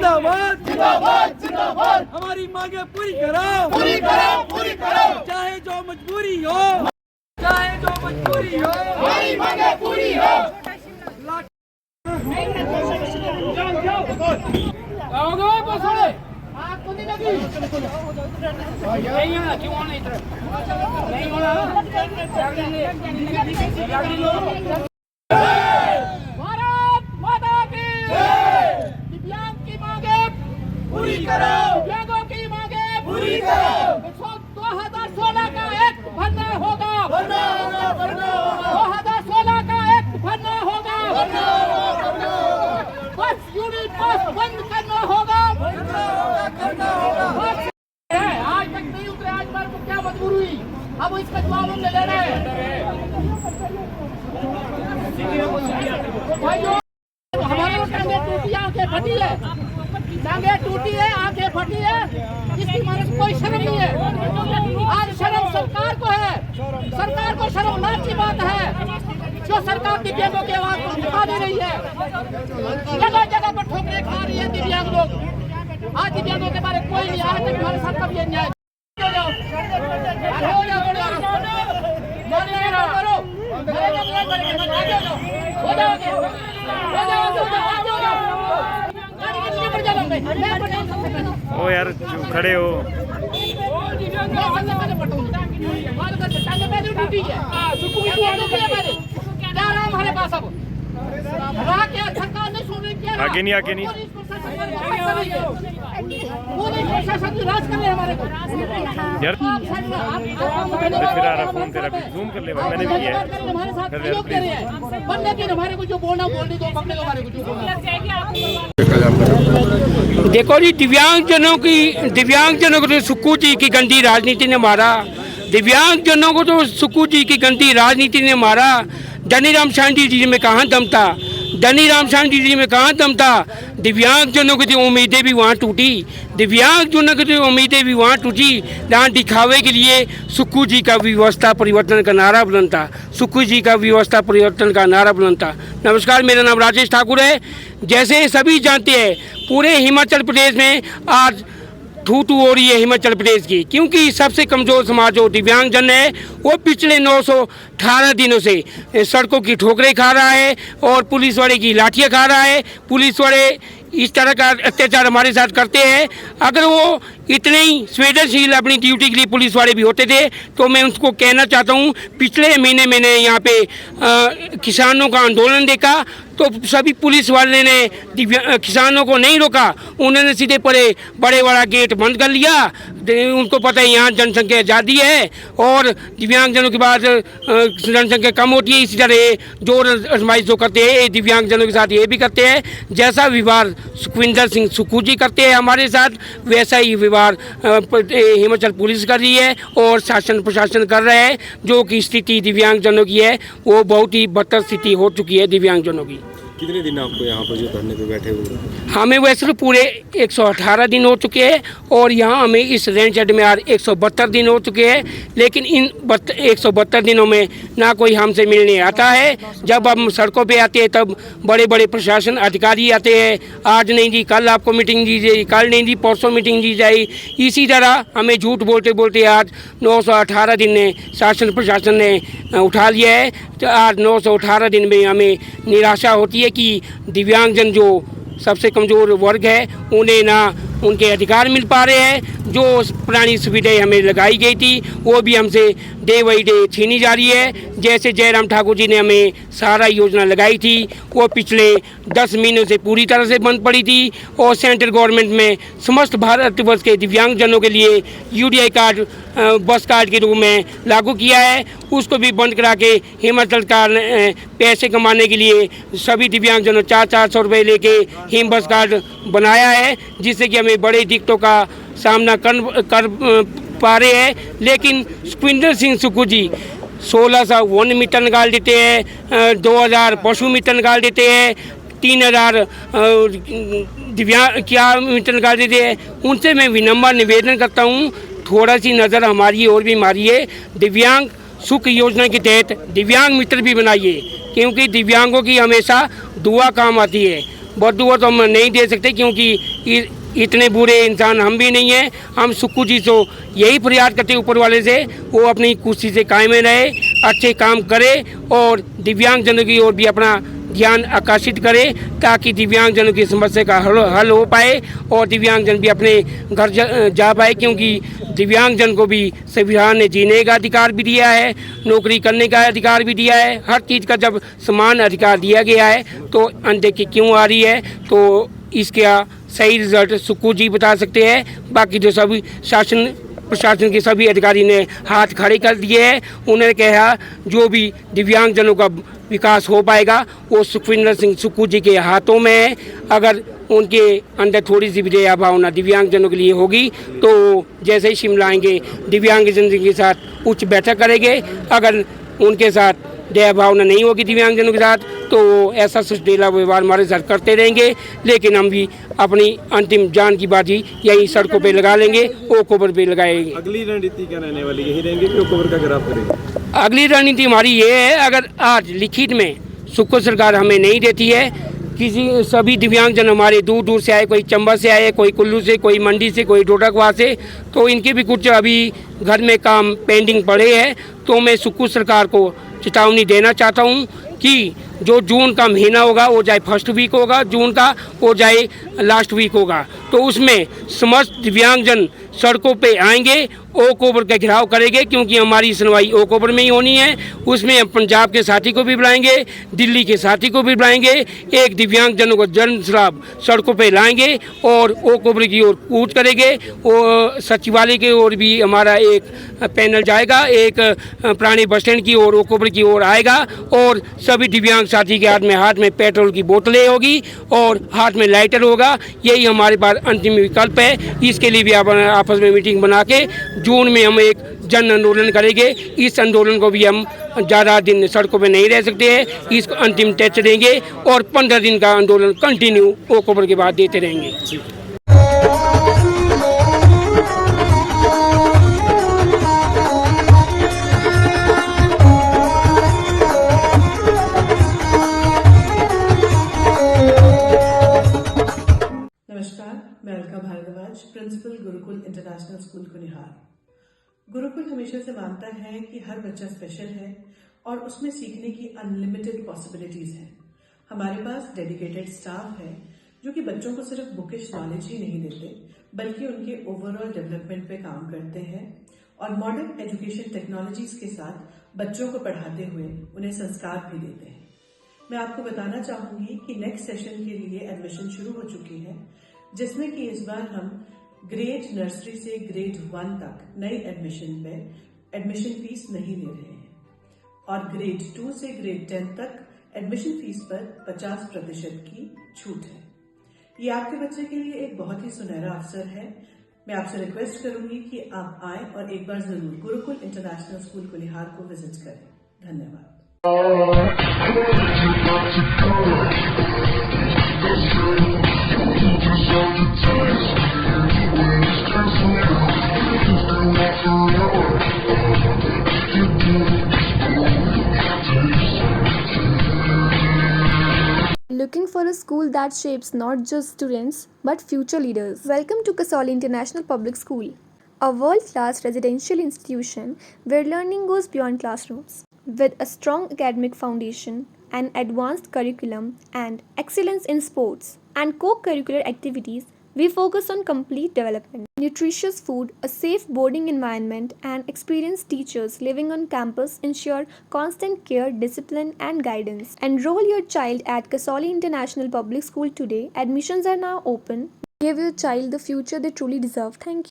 जिंदाबाद जिंदाबाद जिंदाबाद। हमारी मांगे पूरी करो, पूरी करो, पूरी करो। चाहे जो मजबूरी हो, चाहे जो मजबूरी हो, हमारी मांगे पूरी हो। भारत माता की दिव्यांग की मांगे पूरी करो, दिव्यांगों की मांगे पूरी करो। 2016 का एक्ट भरना होगा, बनना होगा, बनना होगा, 2016 का एक्ट भरना होगा, बनना होगा, बनना होगा, बस यूनिट बस बंद करना होगा। बनना होगा, करना होगा। बस है, आज तक नहीं उतरे, आज बार को क्या मजबूरी हुई, अब इसका जवाब हम ले रहे हैं। भाइयों, हमारे टांगे टूटी, आंखें फटी है, टांगे टूटी है, आंखें फटी है, इसकी माने कोई शर्म नहीं है। आज शर्म सरकार को है, सरकार को शर्मनाक की बात है जो सरकार दिव्यांगों की आवाज को उठा दे रही है। जगह जगह पर ठोकरें खा रही है दिव्यांग लोग। आज दिव्यांगों के बारे में कोई नहीं, आज तक हमारे साथ कभी अन्याय हो जाओ, हो जाओ, हो जाओ, करो, हो जाओगे, ओ यार जो खड़े हो हमारे पास अब सरकार ने सुन रही, आगे नहीं, आगे नहीं। प्रशासन की राज कर रहे हमारे को यार फिर आ रहा फोन तेरा, जूम कर ले भाई, मैंने भी किया है। हमारे साथ सहयोग दे रहे हैं, पर लेकिन हमारे को जो बोलना बोलने दो, पकड़े को हमारे को जो बोलना। देखो जी, दिव्यांगजनों को तो सुक्खू जी की गंदी राजनीति ने मारा, दिव्यांगजनों को तो सुक्खू जी की गंदी राजनीति ने मारा। धनीराम शांति जी में कहाँ दम था, धनीराम शांति जी में कहाँ दम था। दिव्यांगजनों की तो उम्मीदें भी वहाँ टूटी, दिव्यांगजनों की तो उम्मीदें भी वहाँ टूटी जहाँ दिखावे के लिए सुक्खू जी का व्यवस्था परिवर्तन का नारा बुलंद था, सुक्खू जी का व्यवस्था परिवर्तन का नारा बुलंद था। नमस्कार, मेरा नाम राजेश ठाकुर है। जैसे सभी जानते हैं, पूरे हिमाचल प्रदेश में आज ठूठू हो रही है हिमाचल प्रदेश की, क्योंकि सबसे कमज़ोर समाज जो दिव्यांगजन है वो पिछले 918 दिनों से सड़कों की ठोकरें खा रहा है और पुलिस वाले की लाठियाँ खा रहा है। पुलिस वाले इस तरह का अत्याचार हमारे साथ करते हैं। अगर वो इतने ही संवेदनशील अपनी ड्यूटी के लिए पुलिस वाले भी होते थे तो मैं उनको कहना चाहता हूँ, पिछले महीने मैंने यहाँ पे किसानों का आंदोलन देखा तो सभी पुलिस वाले ने किसानों को नहीं रोका, उन्होंने सीधे बड़े वाला गेट बंद कर लिया। उनको पता है यहाँ जनसंख्या ज़्यादा है और दिव्यांगजनों के बाद जनसंख्या कम होती है, इसी तरह जोर आजमाइश जो करते हैं दिव्यांगजनों के साथ ये भी करते हैं। जैसा व्यवहार सुखविंदर सिंह सुक्खू जी करते हैं हमारे साथ, वैसा ही व्यवहार हिमाचल पुलिस कर रही है और शासन प्रशासन कर रहा है। जो कि स्थिति दिव्यांगजनों की है वो बहुत ही बदतर स्थिति हो चुकी है दिव्यांगजनों की। कितने दिन आपको यहाँ पर जो धरने पे बैठे हुए? हमें वैसे तो पूरे 118 दिन हो चुके हैं और यहाँ हमें इस रेंज शेड में आज 172 दिन हो चुके हैं, लेकिन इन 172 दिनों में ना कोई हमसे मिलने आता है। जब हम सड़कों पे आते हैं तब बड़े बड़े प्रशासन अधिकारी आते हैं, आज नहीं जी कल आपको मीटिंग दी जाएगी, कल नहीं जी परसों मीटिंग दी जाएगी। इसी तरह हमें झूठ बोलते बोलते आज 918 दिन ने शासन प्रशासन ने उठा लिया है। तो आज 918 दिन में हमें निराशा होती है कि दिव्यांगजन जो सबसे कमज़ोर वर्ग है उन्हें ना उनके अधिकार मिल पा रहे हैं। जो पुरानी सुविधाएं हमें लगाई गई थी वो भी हमसे डे बाई डे छीनी जा रही है। जैसे जयराम ठाकुर जी ने हमें सहारा योजना लगाई थी वो पिछले 10 महीनों से पूरी तरह से बंद पड़ी थी और सेंट्रल गवर्नमेंट में समस्त भारतवर्ष के दिव्यांगजनों के लिए UDI कार्ड बस कार्ड के रूप में लागू किया है, उसको भी बंद करा के हिमाचल का पैसे कमाने के लिए सभी दिव्यांगजनों 400 रुपये लेके हिम बस कार्ड बनाया है, जिससे कि हमें बड़े दिक्कतों का सामना कर पा रहे हैं। लेकिन सुखविंदर सिंह सुक्खू जी 1600 वन मीटर निकाल देते हैं, 2000 पशु मीटर निकाल देते हैं, 3000 दिव्यांग क्या मीटर निकाल देते हैं। उनसे मैं विनम्र निवेदन करता हूँ, थोड़ा सी नज़र हमारी और भी मारिए। दिव्यांग सुख योजना के तहत दिव्यांग मित्र भी बनाइए, क्योंकि दिव्यांगों की हमेशा दुआ काम आती है। बददुआ तो हम नहीं दे सकते, क्योंकि इतने बुरे इंसान हम भी नहीं हैं। हम सुक्कू जी से यही फरियाद करते ऊपर वाले से, वो अपनी कुर्सी से कायम रहे, अच्छे काम करे और दिव्यांगजनों की ओर भी अपना ध्यान आकर्षित करे, ताकि दिव्यांगजनों की समस्या का हल हो पाए और दिव्यांगजन भी अपने घर जा पाए, क्योंकि दिव्यांगजन को भी संविधान ने जीने का अधिकार भी दिया है, नौकरी करने का अधिकार भी दिया है। हर चीज़ का जब समान अधिकार दिया गया है तो अनदेखी क्यों आ रही है? तो इसका सही रिजल्ट सुक्कू जी बता सकते हैं। बाकी जो सभी प्रशासन के सभी अधिकारी ने हाथ खड़े कर दिए हैं। उन्होंने कहा जो भी दिव्यांगजनों का विकास हो पाएगा वो सुखविंदर सिंह सुक्कू जी के हाथों में है। अगर उनके अंदर थोड़ी सी भी दया भावना दिव्यांगजनों के लिए होगी तो जैसे ही शिमला आएंगे दिव्यांगजन के साथ उच्च बैठक करेंगे। अगर उनके साथ दया भावना नहीं होगी दिव्यांगजनों के साथ तो ऐसा सुचेला व्यवहार हमारे साथ करते रहेंगे, लेकिन हम भी अपनी अंतिम जान की बाजी यही सड़कों पे लगा लेंगे, ओक ओवर पे लगाएंगे। अगली रणनीति क्या रहने वाली यही रहेंगे कि ओक ओवर का गिराव करेंगे? अगली रणनीति हमारी ये है, अगर आज लिखित में सुक्कू सरकार हमें नहीं देती है, सभी दिव्यांगजन हमारे दूर दूर से आए, कोई चंबा से आए, कोई कुल्लू से, कोई मंडी से, कोई डोडाकवा से, तो इनके भी कुछ अभी घर में काम पेंडिंग पड़े हैं। तो मैं सुक्कू सरकार को चेतावनी देना चाहता हूँ कि जो जून का महीना होगा वो चाहे फर्स्ट वीक होगा जून का, वो चाहे लास्ट वीक होगा, तो उसमें समस्त दिव्यांगजन सड़कों पे आएंगे, ओक ओवर का घेराव करेंगे, क्योंकि हमारी सुनवाई ओक ओवर में ही होनी है। उसमें हम पंजाब के साथी को भी बुलाएंगे, दिल्ली के साथी को भी बुलाएंगे, एक दिव्यांगजनों को जन सलाब सड़कों पे लाएंगे और ओक ओवर की ओर कूच करेंगे। वो सचिवालय की ओर भी हमारा एक पैनल जाएगा, एक पुराने बस स्टैंड की ओर ओक ओवर की ओर आएगा और सभी दिव्यांग साथी के हाथ में पेट्रोल की बोतलें होगी और हाथ में लाइटर होगा। यही हमारे पास अंतिम विकल्प है। इसके लिए भी आपस में मीटिंग बना के जून में हम एक जन आंदोलन करेंगे। इस आंदोलन को भी हम ज़्यादा दिन सड़कों पे नहीं रह सकते हैं, इसको अंतिम टच देंगे और 15 दिन का आंदोलन कंटिन्यू ओक ओवर के बाद देते रहेंगे। नमस्कार, मैं Alka Bhardwaj, principal Gurukul international school Kunihar. Gurukul हमेशा से मानता है कि हर बच्चा स्पेशल है और उसमें सीखने की अनलिमिटेड पॉसिबिलिटीज हैं। हमारे पास डेडिकेटेड स्टाफ है जो कि बच्चों को सिर्फ बुकिश नॉलेज ही नहीं देते बल्कि उनके ओवरऑल डेवलपमेंट पे काम करते हैं और मॉडर्न एजुकेशन टेक्नोलॉजीज के साथ बच्चों को पढ़ाते हुए उन्हें संस्कार भी देते हैं। मैं आपको बताना चाहूंगी कि नेक्स्ट सेशन के लिए एडमिशन शुरू हो चुकी है, जिसमें कि इस बार हम ग्रेड नर्सरी से ग्रेड 1 तक नई एडमिशन पे एडमिशन फीस नहीं ले रहे हैं और ग्रेड 2 से ग्रेड 10 तक एडमिशन फीस पर 50% की छूट है। ये आपके बच्चे के लिए एक बहुत ही सुनहरा अवसर है। मैं आपसे रिक्वेस्ट करूंगी कि आप आए और एक बार जरूर गुरुकुल इंटरनेशनल स्कूल कुनिहार को विजिट करें। धन्यवाद। Looking for a school that shapes not just students but future leaders? Welcome to Kasoli International Public School, a world-class residential institution where learning goes beyond classrooms. With a strong academic foundation, an advanced curriculum, and excellence in sports and co-curricular activities, we focus on complete development. Nutritious food, a safe boarding environment, and experienced teachers living on campus ensure constant care, discipline, and guidance. Enroll your child at Kasoli International Public School today. Admissions are now open. Give your child the future they truly deserve. Thank you.